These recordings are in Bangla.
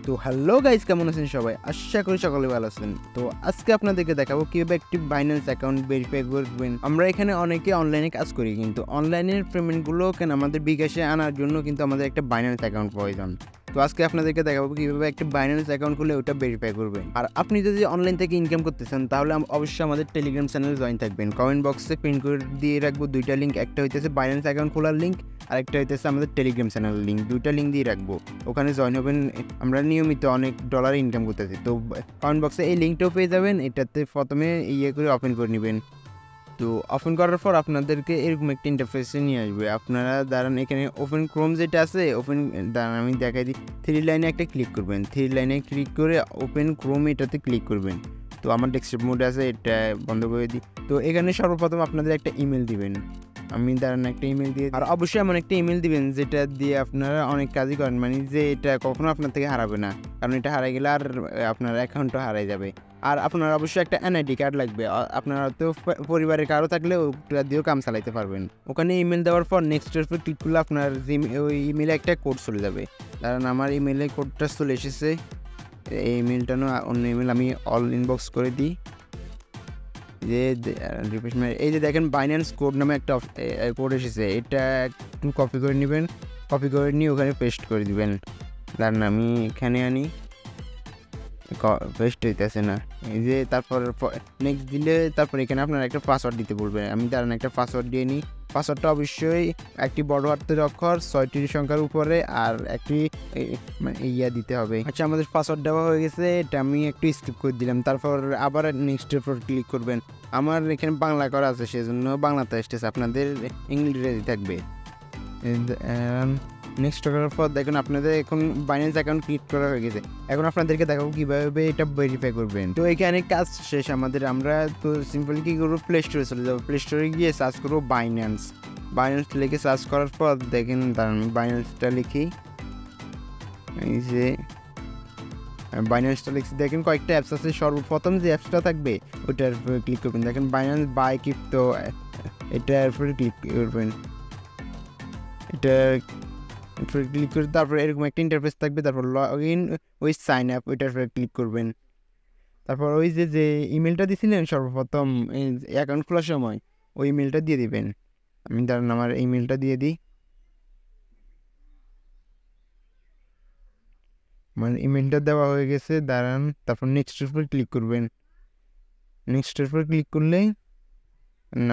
তো হ্যালো গাইস, কেমন আছেন সবাই? আশা করি সকলে ভালো আছেন। তো আজকে আপনাদেরকে দেখাবো কিভাবে একটি বাইন্যান্স অ্যাকাউন্ট ভেরিফাই করবেন। আমরা এখানে অনেকে অনলাইনে কাজ করি, কিন্তু অনলাইনের পেমেন্টগুলো কেন আমাদের বিকাশে আনার জন্য কিন্তু আমাদের একটা বাইন্যান্স অ্যাকাউন্ট প্রয়োজন। তো আজকে আপনাদেরকে দেখাবো কিভাবে একটা বাইন্যান্স অ্যাকাউন্ট খুলে ওটা ভেরিফাই করবেন। আর আপনি যদি অনলাইন থেকে ইনকাম করতেছেন তাহলে অবশ্যই আমাদের টেলিগ্রাম চ্যানেলে জয়েন থাকবেন। কমেন্ট বক্সে পিন করে দিয়ে রাখবো দুইটা লিঙ্ক, একটা হইতেছে বাইন্যান্স অ্যাকাউন্ট খোলার লিঙ্ক, আরেকটা হইতেছে আমাদের টেলিগ্রাম চ্যানেলের লিঙ্ক। দুইটা লিঙ্ক দিয়ে রাখবো, ওখানে জয়েন হবেন। আমরা নিয়মিত অনেক ডলার ইনকাম করতেছি। তো কমেন্ট বক্সে এই লিঙ্কটাও পেয়ে যাবেন। এটাতে প্রথমে করে ওপেন করে নেবেন। তো ওপেন করার পর আপনাদেরকে এরকম একটা ইন্টারফেসে নিয়ে আসবে। আপনারা দাঁড়ান, এখানে ওপেন ক্রোম যেটা আছে, দাঁড়ান আমি দেখাই দিই। 3 লাইনে একটা ক্লিক করবেন। 3 লাইনে ক্লিক করে ওপেন ক্রোম এটাতে ক্লিক করবেন। তো আমার ডেস্কটপ মোডে আছে, এটা বন্ধ করে দিই। তো এখানে সর্বপ্রথম আপনাদের একটা ইমেল দিবেন। আমি দাঁড়ান একটা ইমেল দিয়ে, আর অবশ্যই এমন একটা ইমেল দিবেন যেটা দিয়ে আপনারা অনেক কাজই করেন, মানে যে এটা কখনো আপনার থেকে হারাবে না, কারণ এটা হারাই গেলে আর আপনার অ্যাকাউন্টও হারাই যাবে। আর আপনার অবশ্যই একটা এনআইডি কার্ড লাগবে। আপনার হয়তো পরিবারের কারো থাকলে ওটা দিয়েও কাম চালাইতে পারবেন। ওখানে ইমেল দেওয়ার পর নেক্সটের উপর ক্লিক করলে আপনার ওই ইমেলে একটা কোড চলে যাবে। কারণ আমার ইমেলে কোডটা চলে এসেছে। এই ইমেলটা না অন্য ইমেল, আমি অল ইনবক্স করে দিই। এই যে দেখেন বাইন্যান্স কোড নামে একটা কোড এসেছে, এটা একটু কপি করে নেবেন। কপি করে নিয়ে ওখানে পেস্ট করে দিবেন। দাঁড়ান আমি এখানে আনি, পেস্ট হইতেছে না। এই যে তারপর নেক্সট দিলে তারপর এখানে আপনার একটা পাসওয়ার্ড দিতে বলবেন। আমি দাঁড়ান একটা পাসওয়ার্ড দিয়ে নিই। পাসওয়ার্ডটা অবশ্যই একটি বড় হাতের অক্ষর 6টি সংখ্যার উপরে আর একটি ইয়া দিতে হবে। আচ্ছা, আমাদের পাসওয়ার্ড দেওয়া হয়ে গেছে, এটা আমি একটু স্কিপ করে দিলাম। তারপর আবার নেক্সটের উপর ক্লিক করবেন। আমার এখানে বাংলা করা আছে, সেজন্য বাংলাতে আসতেছে, আপনাদের ইংরেজি থাকবে। নেক্সট করার পর দেখুন আপনাদের এখন বাইন্যান্স অ্যাকাউন্ট ক্রিয়েট করা হয়ে গেছে। এখন আপনাদেরকে দেখাবো কীভাবে এটা ভেরিফাই করবেন। তো এখানে কাজ শেষ আমাদের। আমরা তো সিম্পলি কী করবো, প্লে স্টোরে চলে যাবো। প্লে স্টোরে গিয়ে সার্চ করবো বাইন্যান্স। বাইন্যান্স লিখে সার্চ করার পর দেখেন, তার আমি বাইন্যান্সটা লিখি। এই যে বাইন্যান্সটা লিখছি, দেখেন কয়েকটা অ্যাপস আছে। সর্বপ্রথম যে অ্যাপসটা থাকবে ওইটার উপরে ক্লিক করবেন। দেখেন বাইন্যান্স বাই ক্রিপ্টো, এটার উপরে ক্লিক করবেন। এটা ক্লিক করে তারপর এরকম একটা ইন্টারফেস থাকবে। তারপর লগ ইন ওই সাইন আপ, ওইটার উপরে ক্লিক করবেন। তারপর ওই যে ইমেলটা দিয়েছিলেন সর্বপ্রথম অ্যাকাউন্ট খোলার সময়, ওই ইমেলটা দিয়ে দিবেন। আমি দাঁড়ান আমার ইমেলটা দিয়ে দিই। আমার ইমেলটা দেওয়া হয়ে গেছে। দাঁড়ান, তারপর নেক্সটের উপর ক্লিক করবেন। নেক্সটের উপর ক্লিক করলেই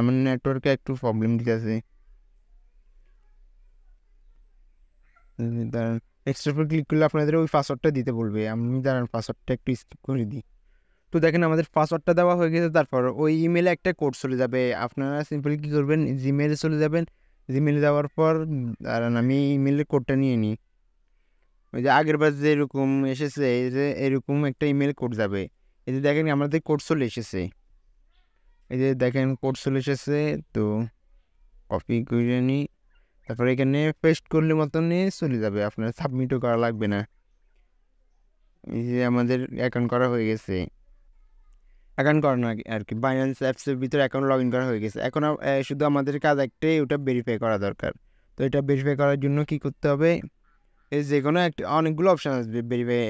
আমার নেটওয়ার্কে একটু প্রবলেম দিতেছে। দাঁড়ান, নেক্সটের উপর ক্লিক করলে আপনাদের ওই পাসওয়ার্ডটা দিতে বলবে। আমি দাঁড়ান পাসওয়ার্ডটা একটু স্কিপ করে দিই। তো দেখেন আমাদের পাসওয়ার্ডটা দেওয়া হয়ে গেছে। তারপর ওই ইমেলে একটা কোড চলে যাবে। আপনারা সিম্পলি কী করবেন, জিমেলে চলে যাবেন। জিমেলে যাওয়ার পর দাঁড়ান আমি ইমেলের কোডটা নিয়ে নিই। ওই যে আগের বার যে এরকম এসেছে, এই যে এরকম একটা ইমেল কোড যাবে। এই যে দেখেন আমাদের কোড চলে এসেছে। এই যে দেখেন কোড চলে এসেছে। তো কপি করে নিই, তারপর এখানে পেস্ট করলে মতন নিয়ে চলে যাবে, আপনার সাবমিটও করা লাগবে না। এই যে আমাদের অ্যাকাউন্ট করা হয়ে গেছে। অ্যাকাউন্ট করানো আর কি, বাইন্যান্স অ্যাপসের ভিতরে অ্যাকাউন্ট লগ ইন করা হয়ে গেছে। এখন শুধু আমাদের কাজ একটাই, ওটা ভেরিফাই করা দরকার। তো এটা ভেরিফাই করার জন্য কি করতে হবে, এই যে কোনো একটা অনেকগুলো অপশান আসবে ভেরিফাই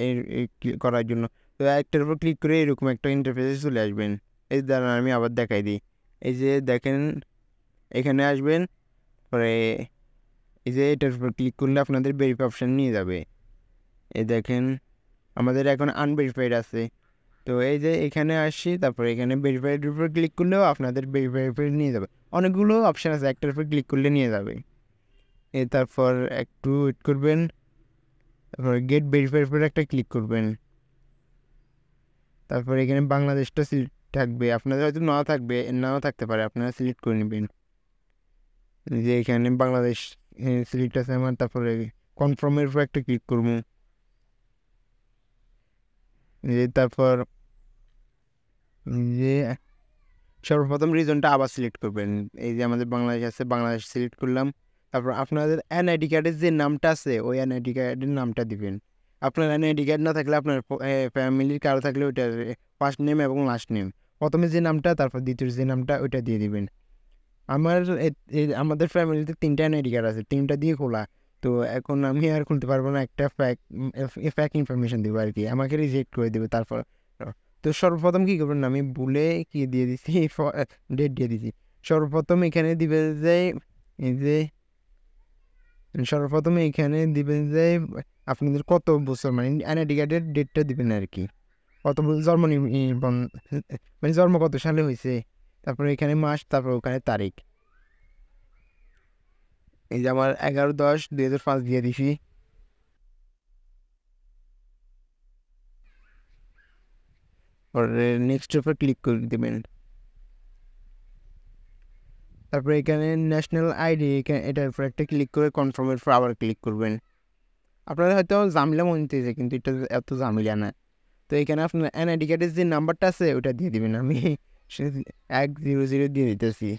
করার জন্য। তো একটার উপর ক্লিক করে এরকম একটা ইন্টারফেসে চলে আসবেন। এই দ্বারা আমি আবার দেখাই দিই। এই যে দেখেন এখানে আসবেন, পরে এই যে এটার উপর ক্লিক করলে আপনাদের ভেরিফাই অপশান নিয়ে যাবে। এই দেখেন আমাদের এখন আনভেরিফাইড আছে। তো এই যে এখানে আসি, তারপর এখানে ভেরিফাইডের উপর ক্লিক করলেও আপনাদের ভেরিফাইড নিয়ে যাবে। অনেকগুলো অপশান আছে, একটার উপর ক্লিক করলে নিয়ে যাবে। তারপর একটু ওয়েট করবেন, তারপর গেট ভেরিফাইড উপর একটা ক্লিক করবেন। তারপর এখানে বাংলাদেশটা সিলেক্ট থাকবে, আপনাদের হয়তো নাও থাকতে পারে, আপনারা সিলেক্ট করে নেবেন। যে এখানে বাংলাদেশ সিলেক্ট আছে আমার। তারপরে কনফার্মের উপর একটা ক্লিক করবো। তারপর যে সর্বপ্রথম রিজনটা আবার সিলেক্ট করবেন। এই যে আমাদের বাংলাদেশ আছে, বাংলাদেশ সিলেক্ট করলাম। তারপর আপনাদের এনআইডি কার্ডের যে নামটা আছে ওই এনআইডি কার্ডের নামটা দিবেন। আপনার এনআইডি কার্ড না থাকলে আপনার ফ্যামিলির কারো থাকলে ওইটার ফার্স্ট নেম এবং লাস্ট নেম, প্রথমে যে নামটা তারপর দ্বিতীয় যে নামটা ওইটা দিয়ে দিবেন। আমাদের ফ্যামিলিতে 3টা এনআইডি কার্ড আছে, 3টা দিয়ে খোলা। তো এখন আমি আর খুলতে পারবো না, একটা ফ্যাক ইনফরমেশন দেবো আর কি, আমাকে রিজেক্ট করে দেবে। তারপর তো সর্বপ্রথম কী করবেন, আমি ভুলে কি দিয়ে দিছি, ডেট দিয়ে দিছি। সর্বপ্রথম এখানে দিবে যে এই যে সর্বপ্রথম এখানে দিবেন যে আপনাদের কত বছর, মানে এনআইডি কার্ডের ডেটটা দিবেন আর কি, কত জন্ম মানে জন্ম কত সালে হয়েছে, তারপরে এখানে মাস, তারপর ওখানে তারিখ। এই যে আমার 11/10/2005 দিয়ে দিছি। পরে নেক্সটের উপর ক্লিক করে দেবেন। তারপরে এখানে ন্যাশনাল আইডি, এটার উপর একটা ক্লিক করে কনফার্মের উপর আবার ক্লিক করবেন। আপনারা হয়তো ঝামেলা মনে হতেছে, কিন্তু এটা এত ঝামেলা না। তো এখানে আপনার এনআইডি কার্ডের যে নাম্বারটা আছে ওটা দিয়ে দিবেন। আমি 100 দিয়ে দিতেছি,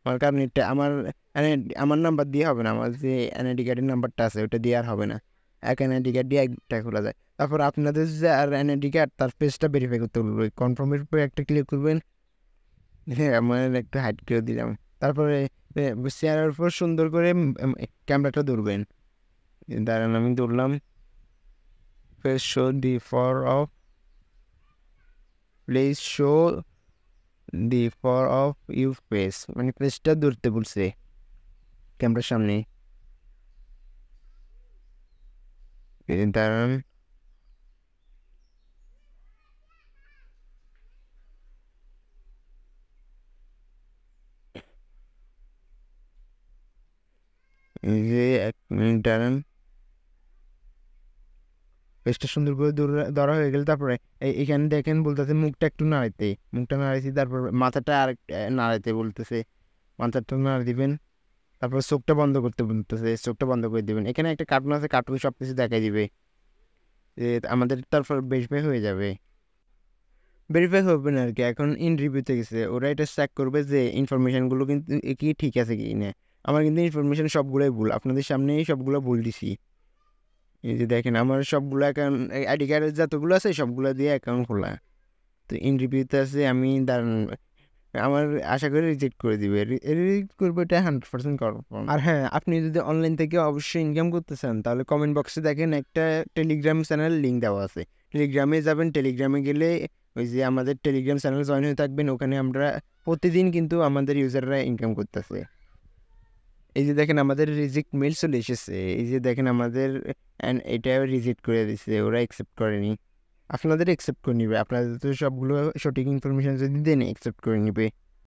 আমার কারণ এটা আমার নাম্বার দিয়ে হবে না, আমার যে এনআইডি কার্ডের নাম্বারটা আছে ওটা দিয়ে আর হবে না। এক এনআইডি কার্ড দিয়ে একটা খোলা যায়। তারপর আপনাদের যে আর এনআইডি কার্ড তার পেজটা ভেরিফাই করতে বলবো, কনফার্মের উপরে একটা ক্লিক করবেন। হ্যাঁ, আমার একটু হাইড করে দিলাম। তারপরে চেয়ারের উপর সুন্দর করে ক্যামেরাটা ধরবেন। দাঁড়ান, আমি ধরলাম। Face show the for of please show the for of you face, মানে ফেসটা ধরতে বলছে ক্যামেরার সামনে। দাঁড়ান, এই যে 1 মিনিট দাঁড়ান। ফেসটা সুন্দর করে ধরা হয়ে গেলে তারপরে এখানে দেখেন বলতেছে মুখটা একটু নাড়াইতে, মুখটা নাড়াইছি। তারপর মাথাটা আর নাড়াইতে বলতেছে, মাথাটা নাড়া দিবেন। তারপর চোখটা বন্ধ করতে বলতেছে, চোখটা বন্ধ করে দিবেন। এখানে একটা কার্টুন আছে, কার্টুন সব কিছু দেখাই দিবে যে আমাদের তারপর ভেরিফাই হয়ে যাবে। ভেরিফাই হবে না আর কি, এখন ইন রিভিউতে গেছে, ওরা এটা চেক করবে যে ইনফরমেশানগুলো কিন্তু কি ঠিক আছে কি না। আমার কিন্তু ইনফরমেশান সবগুলোই ভুল, আপনাদের সামনেই সবগুলো ভুল দিছি। এই যে দেখেন আমার সবগুলো অ্যাকাউন্ট, আইডি কার্ডের যতগুলো আছে সবগুলো দিয়ে অ্যাকাউন্ট খোলা। তো ইন রিভিউতে আছে, আমি দাঁড়ান, আমার আশা করি রিজেক্ট করে দিবে। রিজেক্ট করবে, এটা 100% কনফার্ম। আর হ্যাঁ, আপনি যদি অনলাইন থেকে অবশ্যই ইনকাম করতে চান তাহলে কমেন্ট বক্সে দেখেন একটা টেলিগ্রাম চ্যানেল লিঙ্ক দেওয়া আছে, টেলিগ্রামে যাবেন। টেলিগ্রামে গেলে ওই যে আমাদের টেলিগ্রাম চ্যানেল জয়েন হয়ে থাকবেন, ওখানে আমরা প্রতিদিন কিন্তু আমাদের ইউজাররা ইনকাম করতেছে। এই যে দেখেন আমাদের রিজেক্ট মেল চলে এসেছে, এই যে দেখেন আমাদের এটা রিজেক্ট করে দিচ্ছে, ওরা অ্যাকসেপ্ট করেনি। আপনাদের অ্যাকসেপ্ট করে নিবে, আপনাদের তো সবগুলো সঠিক ইনফরমেশান যদি দেন অ্যাকসেপ্ট করে নিবে।